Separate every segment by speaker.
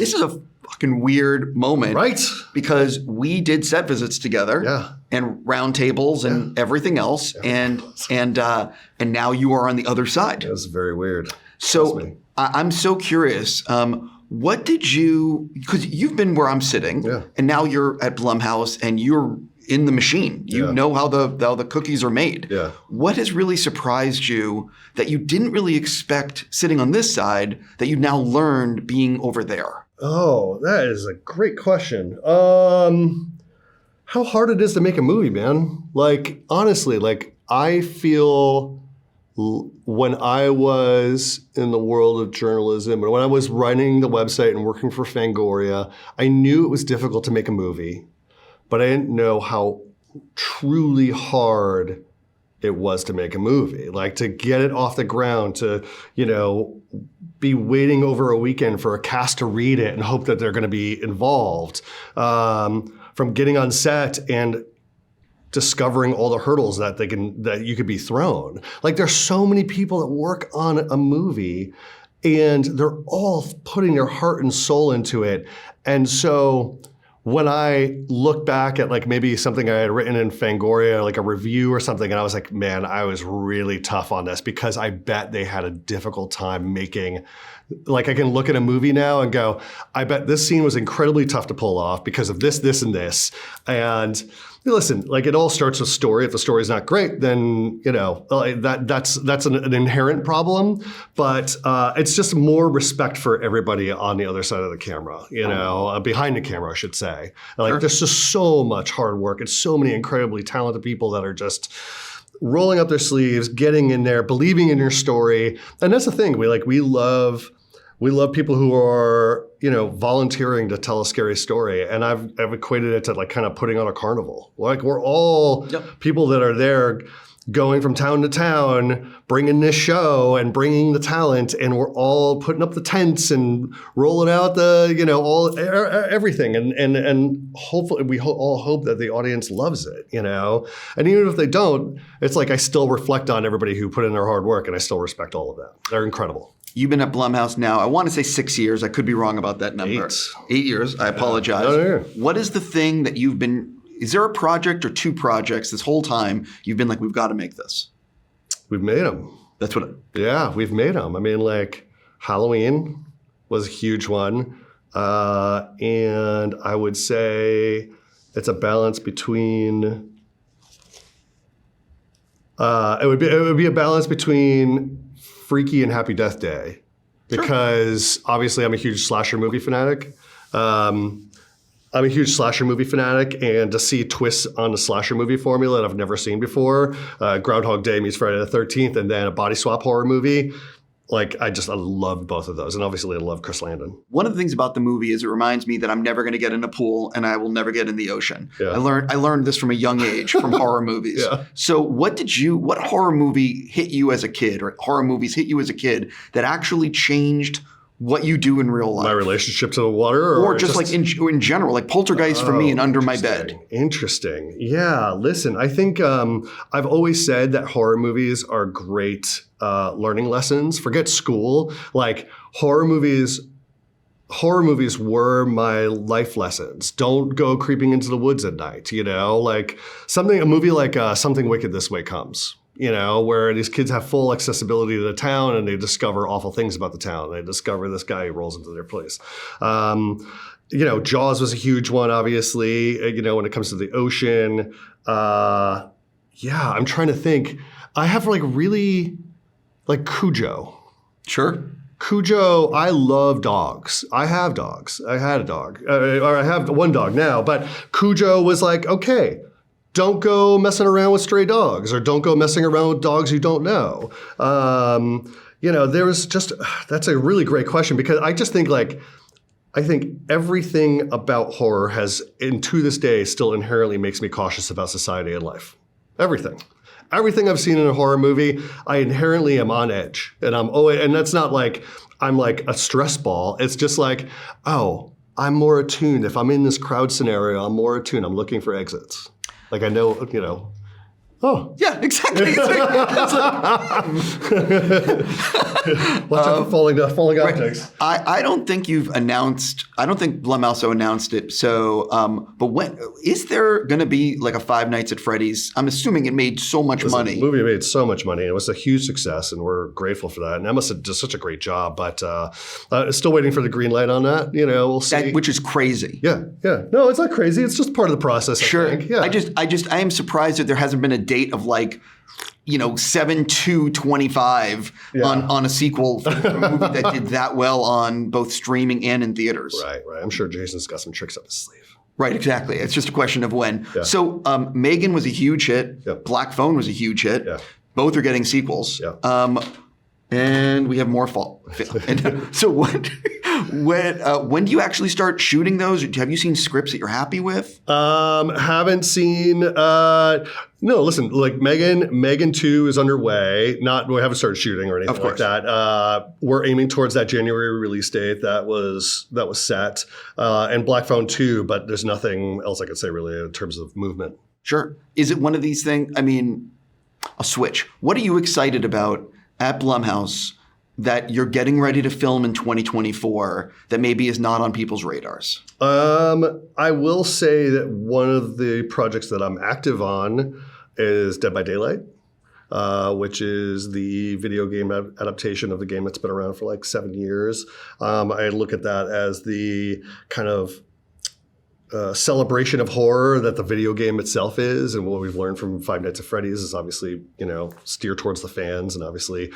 Speaker 1: this is a fucking weird moment.
Speaker 2: Right.
Speaker 1: Because we did set visits together.
Speaker 2: Yeah.
Speaker 1: And round tables and everything else. And now you are on the other side.
Speaker 2: It was very weird.
Speaker 1: So I'm so curious. What did you, because you've been where I'm sitting, and now you're at Blumhouse and you're in the machine. You know how the cookies are made.
Speaker 2: Yeah.
Speaker 1: What has really surprised you that you didn't really expect sitting on this side that you now learned being over there?
Speaker 2: Oh, that is a great question. How hard it is to make a movie, man. Like, honestly, like I feel when I was in the world of journalism and when I was running the website and working for Fangoria, I knew it was difficult to make a movie, but I didn't know how truly hard it was to make a movie. Like to get it off the ground, to, you know, be waiting over a weekend for a cast to read it and hope that they're going to be involved. From getting on set and discovering all the hurdles that you could be thrown. Like there's so many people that work on a movie and they're all putting their heart and soul into it. And so when I look back at like maybe something I had written in Fangoria, like a review or something, and I was like, man, I was really tough on this because I bet they had a difficult time making, like I can look at a movie now and go, I bet this scene was incredibly tough to pull off because of this, this, and this. And listen, like it all starts with story. If the story's not great, then, you know, that's an inherent problem. But it's just more respect for everybody on the other side of the camera, you know, behind the camera, I should say. Like there's just so much hard work and so many incredibly talented people that are just rolling up their sleeves, getting in there, believing in your story. And that's the thing. We love people who are, you know, volunteering to tell a scary story. And I've equated it to like kind of putting on a carnival. Like we're all people that are there going from town to town, bringing this show and bringing the talent, and we're all putting up the tents and rolling out the, you know, everything. And hopefully we all hope that the audience loves it, you know? And even if they don't, it's like I still reflect on everybody who put in their hard work and I still respect all of that. They're incredible.
Speaker 1: You've been at Blumhouse now, I want to say 6 years. I could be wrong about that number. 8 years. I apologize.
Speaker 2: Oh, yeah.
Speaker 1: What is the thing that you've been, is there a project or two projects this whole time you've been like, we've got to make this?
Speaker 2: We've made them.
Speaker 1: That's what.
Speaker 2: Yeah, we've made them. I mean, like Halloween was a huge one. And I would say it's a balance between, it would be a balance between Freaky and Happy Death Day, because obviously I'm a huge slasher movie fanatic. And to see twists on the slasher movie formula that I've never seen before, Groundhog Day meets Friday the 13th, and then a body swap horror movie. Like, I love both of those. And obviously I love Chris Landon. One
Speaker 1: of the things about the movie is it reminds me that I'm never going to get in a pool and I will never get in the ocean.
Speaker 2: Yeah.
Speaker 1: I learned this from a young age from horror movies.
Speaker 2: Yeah.
Speaker 1: So what horror movie hit you as a kid, or horror movies hit you as a kid that actually changed what you do in real life?
Speaker 2: My relationship to the water?
Speaker 1: Or just like in general, like Poltergeist for me and Under My Bed.
Speaker 2: Interesting. Yeah, listen, I think I've always said that horror movies are great learning lessons. Forget school. Like horror movies were my life lessons. Don't go creeping into the woods at night, you know? Like a movie like Something Wicked This Way Comes. You know, where these kids have full accessibility to the town and they discover awful things about the town. They discover this guy who rolls into their place. You know, Jaws was a huge one, obviously, you know, when it comes to the ocean. I'm trying to think. I have like Cujo.
Speaker 1: Sure.
Speaker 2: Cujo, I love dogs. I have dogs. I had a dog. Or I have one dog now. But Cujo was like, okay, don't go messing around with stray dogs, or don't go messing around with dogs you don't know. You know, that's a really great question, because I just think I think everything about horror and to this day, still inherently makes me cautious about society and life. Everything. Everything I've seen in a horror movie, I inherently am on edge. And that's not like I'm like a stress ball. It's just like, oh, I'm more attuned. If I'm in this crowd scenario, I'm more attuned. I'm looking for exits. Like I know, you know, Oh.
Speaker 1: Yeah, exactly. It's
Speaker 2: Watch out for falling objects.
Speaker 1: I don't think you've announced, I don't think Blumhouse announced it. So, but when, is there going to be like a Five Nights at Freddy's? I'm assuming it made so much money.
Speaker 2: The movie made so much money. It was a huge success, and we're grateful for that. And Emma did such a great job, but still waiting for the green light on that. You know, we'll see.
Speaker 1: Which is crazy.
Speaker 2: Yeah. No, it's not crazy. It's just part of the process.
Speaker 1: Sure.
Speaker 2: I think. Yeah.
Speaker 1: I am surprised that there hasn't been a date of like, 7/2/25 on a sequel for a movie that did that well on both streaming and in theaters.
Speaker 2: Right. I'm sure Jason's got some tricks up his sleeve.
Speaker 1: Right, exactly. It's just a question of when. Yeah. So Megan was a huge hit. Yep. Black Phone was a huge hit. Yeah. Both are getting sequels. Yeah. And we have more so when do you actually start shooting those? Have you seen scripts that you're happy with?
Speaker 2: Haven't seen. No, listen. Like Megan 2 is underway. We haven't started shooting or anything like that. We're aiming towards that January release date. That was set. And Black Phone 2, but there's nothing else I could say really in terms of movement.
Speaker 1: Sure. Is it one of these things? I mean, I'll switch. What are you excited about at Blumhouse that you're getting ready to film in 2024 that maybe is not on people's radars?
Speaker 2: I will say that one of the projects that I'm active on is Dead by Daylight, which is the video game adaptation of the game that's been around for like 7 years. I look at that as the kind of celebration of horror that the video game itself is, and what we've learned from Five Nights at Freddy's is obviously, steer towards the fans and obviously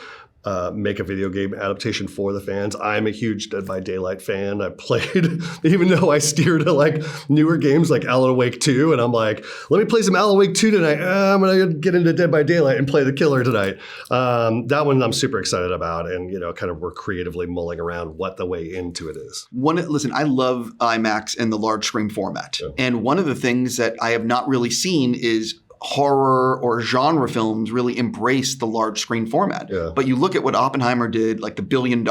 Speaker 2: make a video game adaptation for the fans. I'm a huge Dead by Daylight fan. I played, even though I steer to like newer games like Alan Wake 2, and I'm like, let me play some Alan Wake 2 tonight. I'm going to get into Dead by Daylight and play the killer tonight. That one I'm super excited about, and kind of we're creatively mulling around what the way into it is.
Speaker 1: Listen, I love IMAX and the large screen format. Yeah. And one of the things that I have not really seen is horror or genre films really embrace the large screen format. Yeah. But you look at what Oppenheimer did, like the $1 billion,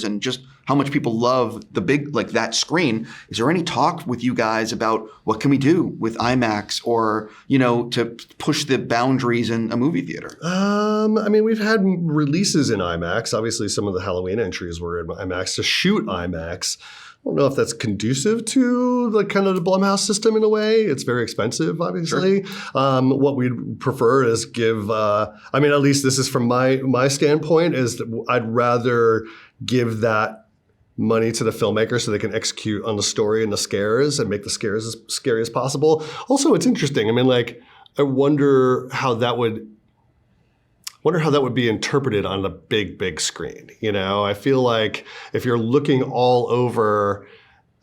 Speaker 1: and just how much people love the big, like that screen. Is there any talk with you guys about what can we do with IMAX or, to push the boundaries in a movie theater?
Speaker 2: I mean, we've had releases in IMAX. Obviously, some of the Halloween entries were in IMAX to shoot IMAX. I don't know if that's conducive to the kind of the Blumhouse system in a way. It's very expensive, obviously. Sure. What we'd prefer is give, at least this is from my standpoint, is that I'd rather give that money to the filmmaker so they can execute on the story and the scares and make the scares as scary as possible. Also, it's interesting. I mean, like, I wonder how that would be interpreted on the big screen. I feel like if you're looking all over,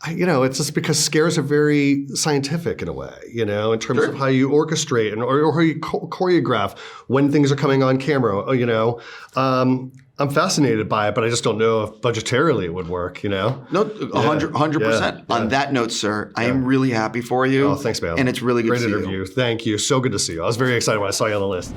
Speaker 2: it's just because scares are very scientific in a way, in terms of how you orchestrate or how you choreograph when things are coming on camera, I'm fascinated by it, but I just don't know if budgetarily it would work, No,
Speaker 1: 100%. Yeah. On that note, sir, I am really happy for you.
Speaker 2: Oh, thanks, man.
Speaker 1: And it's really good to see you.
Speaker 2: Great interview. Thank you. So good to see you. I was very excited when I saw you on the list.